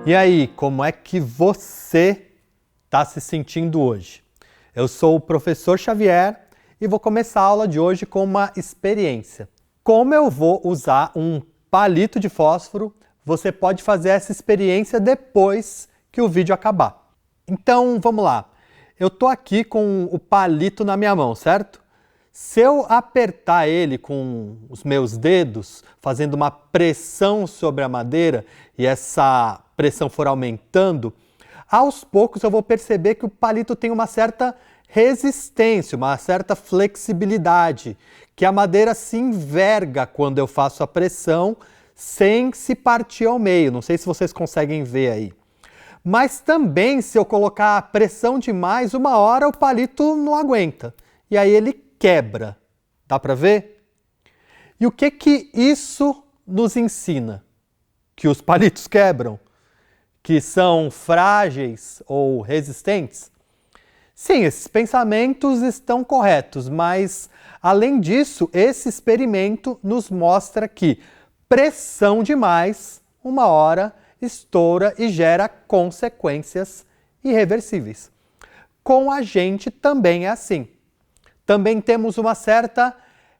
E aí, como é que você está se sentindo hoje? Eu sou o professor Xavier e vou começar a aula de hoje com uma experiência. Como eu vou usar um palito de fósforo, você pode fazer essa experiência depois que o vídeo acabar. Então, vamos lá. Eu estou aqui com o palito na minha mão, certo? Se eu apertar ele com os meus dedos, fazendo uma pressão sobre a madeira, e essa pressão for aumentando, aos poucos eu vou perceber que o palito tem uma certa resistência, uma certa flexibilidade, que a madeira se enverga quando eu faço a pressão sem se partir ao meio. Não sei se vocês conseguem ver aí. Mas também, se eu colocar pressão demais, uma hora o palito não aguenta. E aí ele quebra. Dá para ver? E o que isso nos ensina? Que os palitos quebram? Que são frágeis ou resistentes? Sim, esses pensamentos estão corretos, mas além disso, esse experimento nos mostra que pressão demais, uma hora, estoura e gera consequências irreversíveis. Com a gente também é assim. Também temos uma certa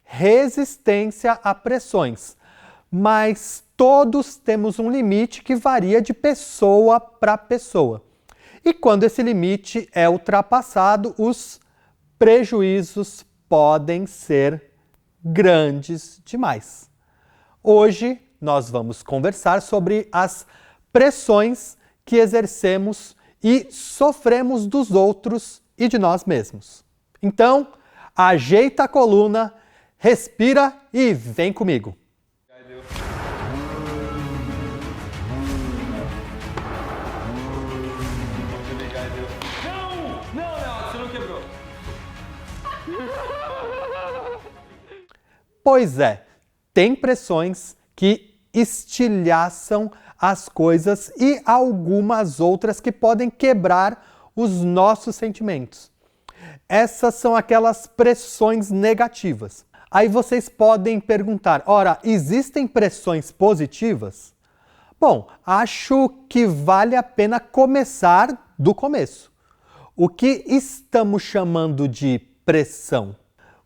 resistência a pressões, mas todos temos um limite que varia de pessoa para pessoa. E quando esse limite é ultrapassado, os prejuízos podem ser grandes demais. Hoje nós vamos conversar sobre as pressões que exercemos e sofremos dos outros e de nós mesmos. Então, ajeita a coluna, respira e vem comigo. Não, você não quebrou. Pois é, tem pressões que estilhaçam as coisas e algumas outras que podem quebrar os nossos sentimentos. Essas são aquelas pressões negativas. Aí vocês podem perguntar, ora, existem pressões positivas? Bom, acho que vale a pena começar do começo. O que estamos chamando de pressão?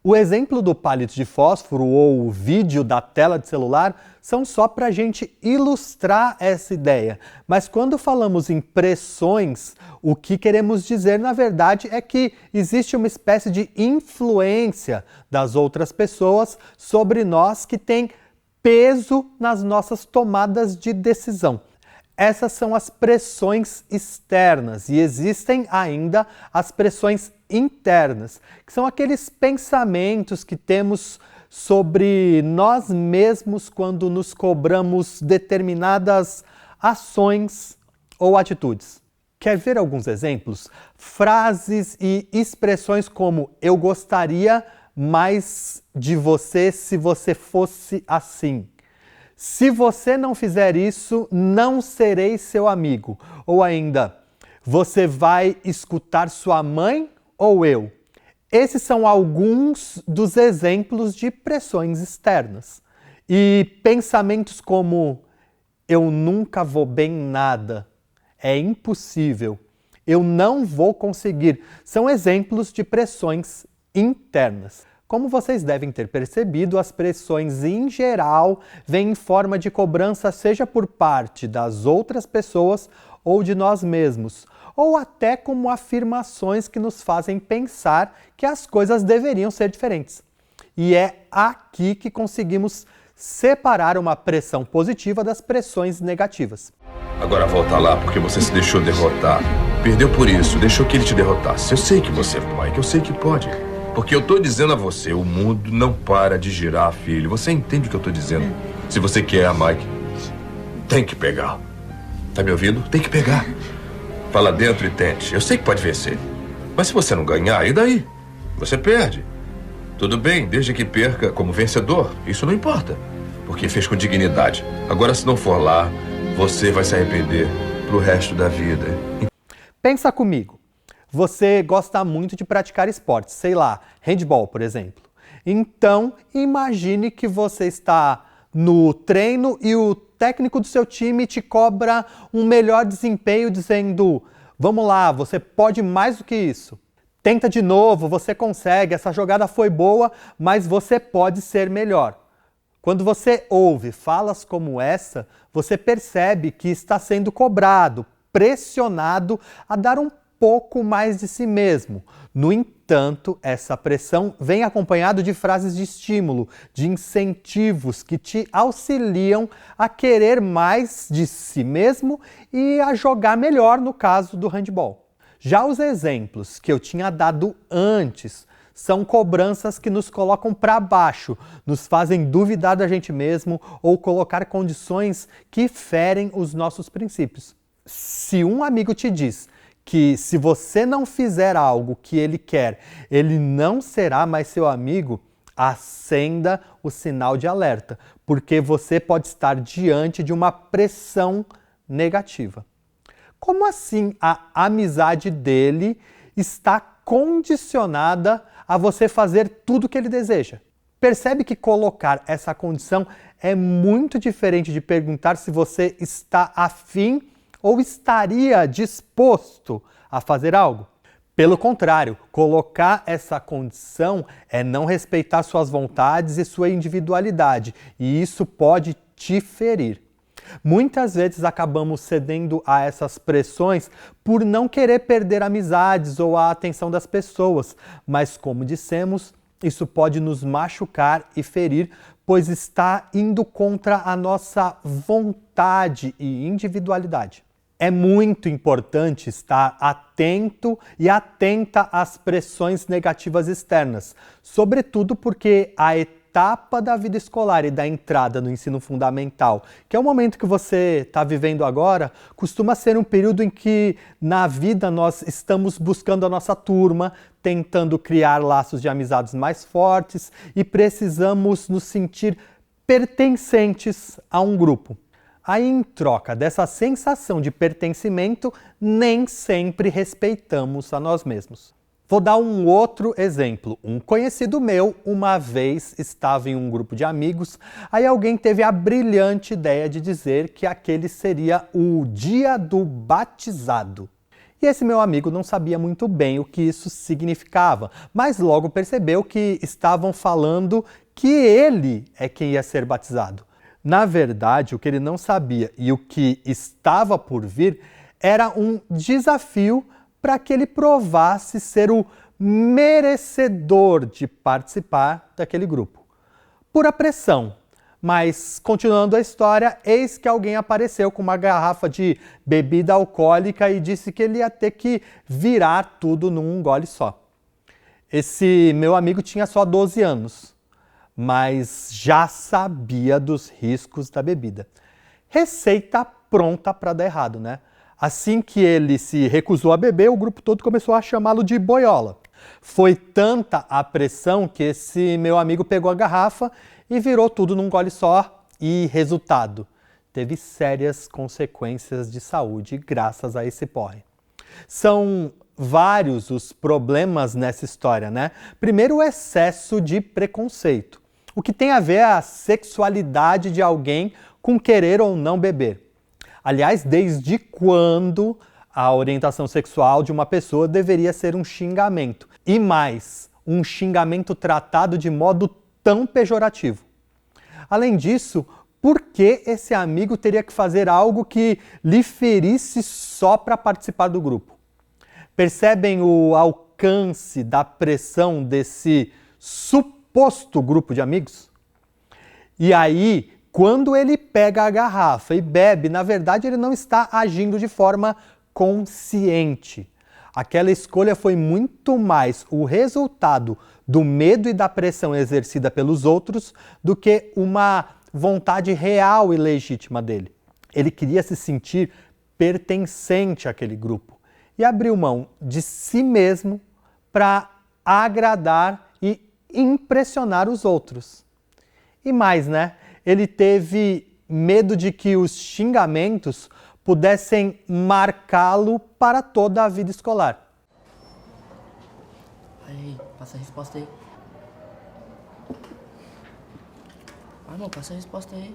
O exemplo do palito de fósforo ou o vídeo da tela de celular são só para a gente ilustrar essa ideia. Mas quando falamos em pressões, o que queremos dizer, na verdade, é que existe uma espécie de influência das outras pessoas sobre nós que tem peso nas nossas tomadas de decisão. Essas são as pressões externas e existem ainda as pressões internas, que são aqueles pensamentos que temos sobre nós mesmos quando nos cobramos determinadas ações ou atitudes. Quer ver alguns exemplos? Frases e expressões como "eu gostaria mais de você se você fosse assim". Se você não fizer isso, não serei seu amigo. Ou ainda, você vai escutar sua mãe ou eu? Esses são alguns dos exemplos de pressões externas. E pensamentos como eu nunca vou bem em nada, é impossível, eu não vou conseguir, são exemplos de pressões internas. Como vocês devem ter percebido, as pressões em geral vêm em forma de cobrança, seja por parte das outras pessoas ou de nós mesmos, ou até como afirmações que nos fazem pensar que as coisas deveriam ser diferentes. E é aqui que conseguimos separar uma pressão positiva das pressões negativas. Agora volta lá porque você se deixou derrotar. Perdeu por isso, deixou que ele te derrotasse. Eu sei que você pode, eu sei que pode. Porque eu tô dizendo a você, o mundo não para de girar, filho. Você entende o que eu tô dizendo? Se você quer a Mike, tem que pegar. Tá me ouvindo? Tem que pegar. Fala dentro e tente. Eu sei que pode vencer. Mas se você não ganhar, e daí? Você perde. Tudo bem, desde que perca como vencedor. Isso não importa. Porque fez com dignidade. Agora, se não for lá, você vai se arrepender pro resto da vida. Pensa comigo. Você gosta muito de praticar esportes, sei lá, handball, por exemplo. Então, imagine que você está no treino e o técnico do seu time te cobra um melhor desempenho dizendo: vamos lá, você pode mais do que isso. Tenta de novo, você consegue, essa jogada foi boa, mas você pode ser melhor. Quando você ouve falas como essa, você percebe que está sendo cobrado, pressionado a dar um pouco mais de si mesmo. No entanto, essa pressão vem acompanhado de frases de estímulo, de incentivos que te auxiliam a querer mais de si mesmo e a jogar melhor no caso do handball. Já os exemplos que eu tinha dado antes são cobranças que nos colocam para baixo, nos fazem duvidar da gente mesmo ou colocar condições que ferem os nossos princípios. Se um amigo te diz que se você não fizer algo que ele quer, ele não será mais seu amigo, acenda o sinal de alerta, porque você pode estar diante de uma pressão negativa. Como assim a amizade dele está condicionada a você fazer tudo o que ele deseja? Percebe que colocar essa condição é muito diferente de perguntar se você está afim ou estaria disposto a fazer algo? Pelo contrário, colocar essa condição é não respeitar suas vontades e sua individualidade, e isso pode te ferir. Muitas vezes acabamos cedendo a essas pressões por não querer perder amizades ou a atenção das pessoas, mas como dissemos, isso pode nos machucar e ferir, pois está indo contra a nossa vontade e individualidade. É muito importante estar atento e atenta às pressões negativas externas, sobretudo porque a etapa da vida escolar e da entrada no ensino fundamental, que é o momento que você está vivendo agora, costuma ser um período em que na vida nós estamos buscando a nossa turma, tentando criar laços de amizades mais fortes e precisamos nos sentir pertencentes a um grupo. Aí, em troca dessa sensação de pertencimento, nem sempre respeitamos a nós mesmos. Vou dar um outro exemplo. Um conhecido meu, uma vez, estava em um grupo de amigos, aí alguém teve a brilhante ideia de dizer que aquele seria o dia do batizado. E esse meu amigo não sabia muito bem o que isso significava, mas logo percebeu que estavam falando que ele é quem ia ser batizado. Na verdade, o que ele não sabia e o que estava por vir era um desafio para que ele provasse ser o merecedor de participar daquele grupo. Pura pressão. Mas, continuando a história, eis que alguém apareceu com uma garrafa de bebida alcoólica e disse que ele ia ter que virar tudo num gole só. Esse meu amigo tinha só 12 anos. Mas já sabia dos riscos da bebida. Receita pronta para dar errado, né? Assim que ele se recusou a beber, o grupo todo começou a chamá-lo de boiola. Foi tanta a pressão que esse meu amigo pegou a garrafa e virou tudo num gole só e, resultado, teve sérias consequências de saúde graças a esse porre. São vários os problemas nessa história, né? Primeiro, o excesso de preconceito. O que tem a ver a sexualidade de alguém com querer ou não beber. Aliás, desde quando a orientação sexual de uma pessoa deveria ser um xingamento? E mais, um xingamento tratado de modo tão pejorativo. Além disso, por que esse amigo teria que fazer algo que lhe ferisse só para participar do grupo? Percebem o alcance da pressão desse suposto grupo de amigos? E aí, quando ele pega a garrafa e bebe, na verdade ele não está agindo de forma consciente. Aquela escolha foi muito mais o resultado do medo e da pressão exercida pelos outros do que uma vontade real e legítima dele. Ele queria se sentir pertencente àquele grupo e abriu mão de si mesmo para agradar e impressionar os outros. E mais, né? Ele teve medo de que os xingamentos pudessem marcá-lo para toda a vida escolar. Aí, passa a resposta aí. Ah, não, passa a resposta aí.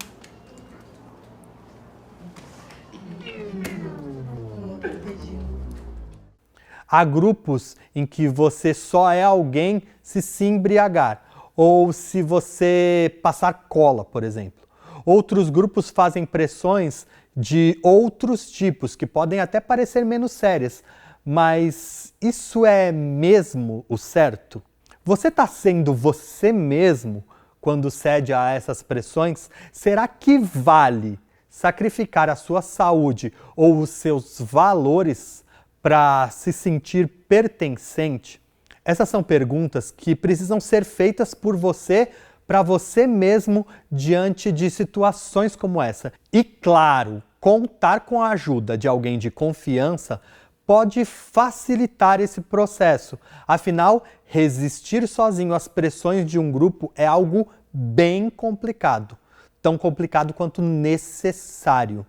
Há grupos em que você só é alguém se embriagar, ou se você passar cola, por exemplo. Outros grupos fazem pressões de outros tipos, que podem até parecer menos sérias, mas isso é mesmo o certo? Você está sendo você mesmo quando cede a essas pressões? Será que vale sacrificar a sua saúde ou os seus valores para se sentir pertencente? Essas são perguntas que precisam ser feitas por você para você mesmo diante de situações como essa. E claro, contar com a ajuda de alguém de confiança pode facilitar esse processo. Afinal, resistir sozinho às pressões de um grupo é algo bem complicado, tão complicado quanto necessário.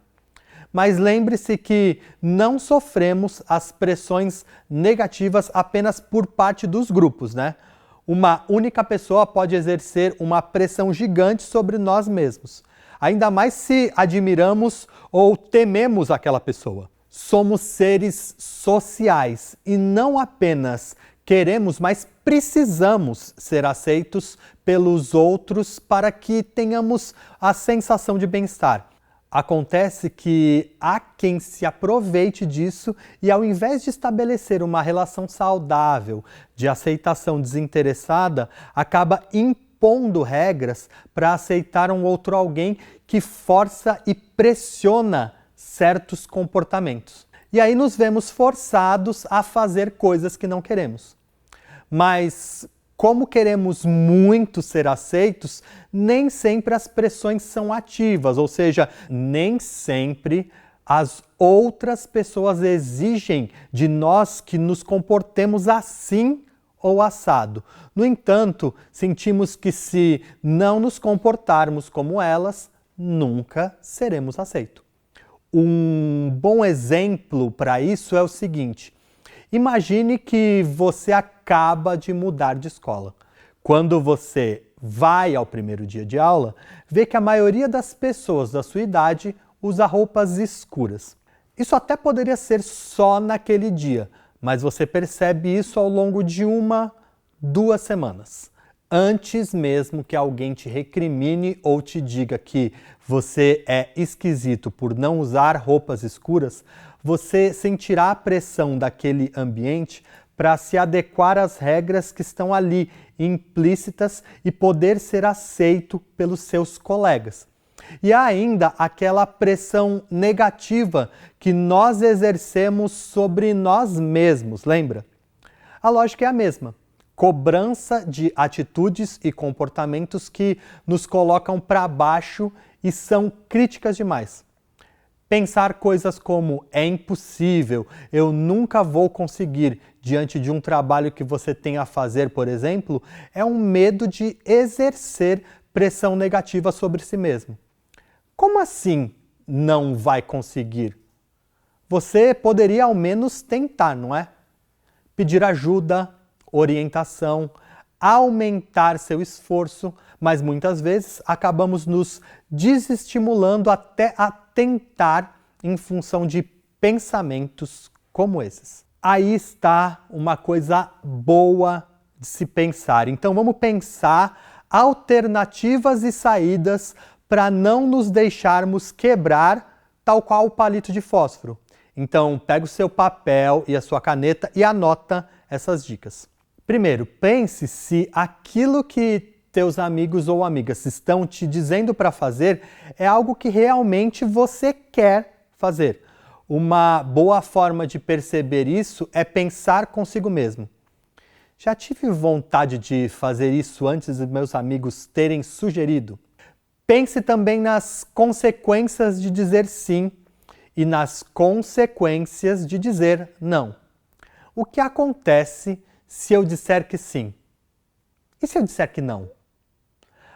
Mas lembre-se que não sofremos as pressões negativas apenas por parte dos grupos, né? Uma única pessoa pode exercer uma pressão gigante sobre nós mesmos, ainda mais se admiramos ou tememos aquela pessoa. Somos seres sociais e não apenas queremos, mas precisamos ser aceitos pelos outros para que tenhamos a sensação de bem-estar. Acontece que há quem se aproveite disso e, ao invés de estabelecer uma relação saudável de aceitação desinteressada, acaba impondo regras para aceitar um outro alguém que força e pressiona certos comportamentos. E aí nos vemos forçados a fazer coisas que não queremos. Mas como queremos muito ser aceitos, nem sempre as pressões são ativas, ou seja, nem sempre as outras pessoas exigem de nós que nos comportemos assim ou assado. No entanto, sentimos que se não nos comportarmos como elas, nunca seremos aceitos. Um bom exemplo para isso é o seguinte: imagine que você acaba de mudar de escola. Quando você vai ao primeiro dia de aula, vê que a maioria das pessoas da sua idade usa roupas escuras. Isso até poderia ser só naquele dia, mas você percebe isso ao longo de 2 semanas. Antes mesmo que alguém te recrimine ou te diga que você é esquisito por não usar roupas escuras, você sentirá a pressão daquele ambiente para se adequar às regras que estão ali, implícitas, e poder ser aceito pelos seus colegas. E há ainda aquela pressão negativa que nós exercemos sobre nós mesmos, lembra? A lógica é a mesma. Cobrança de atitudes e comportamentos que nos colocam para baixo e são críticas demais. Pensar coisas como é impossível, eu nunca vou conseguir diante de um trabalho que você tem a fazer, por exemplo, é um medo de exercer pressão negativa sobre si mesmo. Como assim não vai conseguir? Você poderia ao menos tentar, não é? Pedir ajuda, orientação, aumentar seu esforço, mas muitas vezes acabamos nos desestimulando até a tentar em função de pensamentos como esses. Aí está uma coisa boa de se pensar. Então vamos pensar alternativas e saídas para não nos deixarmos quebrar, tal qual o palito de fósforo. Então pega o seu papel e a sua caneta e anota essas dicas. Primeiro, pense se aquilo que teus amigos ou amigas estão te dizendo para fazer é algo que realmente você quer fazer. Uma boa forma de perceber isso é pensar consigo mesmo. Já tive vontade de fazer isso antes dos meus amigos terem sugerido? Pense também nas consequências de dizer sim e nas consequências de dizer não. O que acontece se eu disser que sim? E se eu disser que não?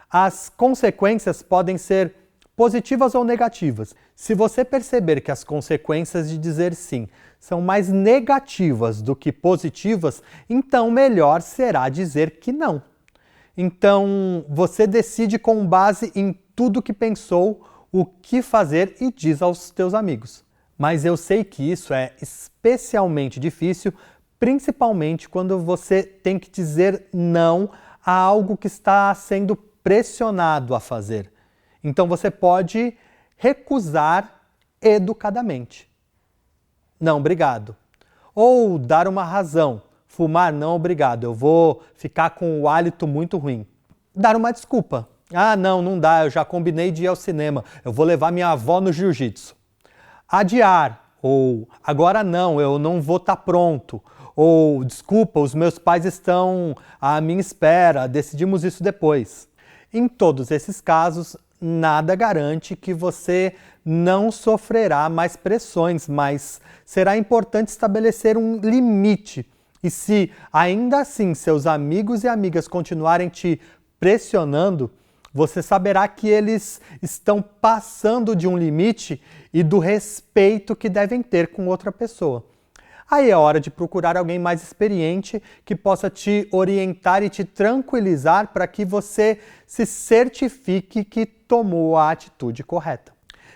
As consequências podem ser positivas ou negativas. Se você perceber que as consequências de dizer sim são mais negativas do que positivas, então melhor será dizer que não. Então, você decide com base em tudo que pensou o que fazer e diz aos teus amigos. Mas eu sei que isso é especialmente difícil, principalmente quando você tem que dizer não a algo que está sendo pressionado a fazer. Então você pode recusar educadamente. Não, obrigado. Ou dar uma razão. Fumar, não, obrigado. Eu vou ficar com o hálito muito ruim. Dar uma desculpa. Ah, não dá, eu já combinei de ir ao cinema. Eu vou levar minha avó no jiu-jitsu. Adiar. Ou agora não, eu não vou estar pronto. Ou desculpa, os meus pais estão à minha espera, decidimos isso depois. Em todos esses casos, nada garante que você não sofrerá mais pressões, mas será importante estabelecer um limite. E se ainda assim seus amigos e amigas continuarem te pressionando, você saberá que eles estão passando de um limite e do respeito que devem ter com outra pessoa. Aí é hora de procurar alguém mais experiente que possa te orientar e te tranquilizar para que você se certifique que tomou a atitude correta.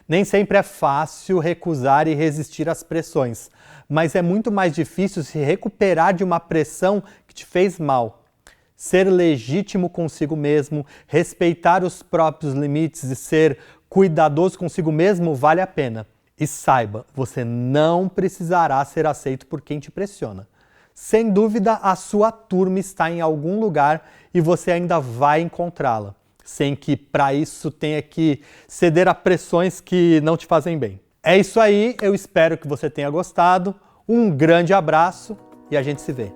Nem sempre é fácil recusar e resistir às pressões, mas é muito mais difícil se recuperar de uma pressão que te fez mal. Ser legítimo consigo mesmo, respeitar os próprios limites e ser cuidadoso consigo mesmo vale a pena. E saiba, você não precisará ser aceito por quem te pressiona. Sem dúvida, a sua turma está em algum lugar e você ainda vai encontrá-la, sem que para isso tenha que ceder a pressões que não te fazem bem. É isso aí, eu espero que você tenha gostado. Um grande abraço e a gente se vê.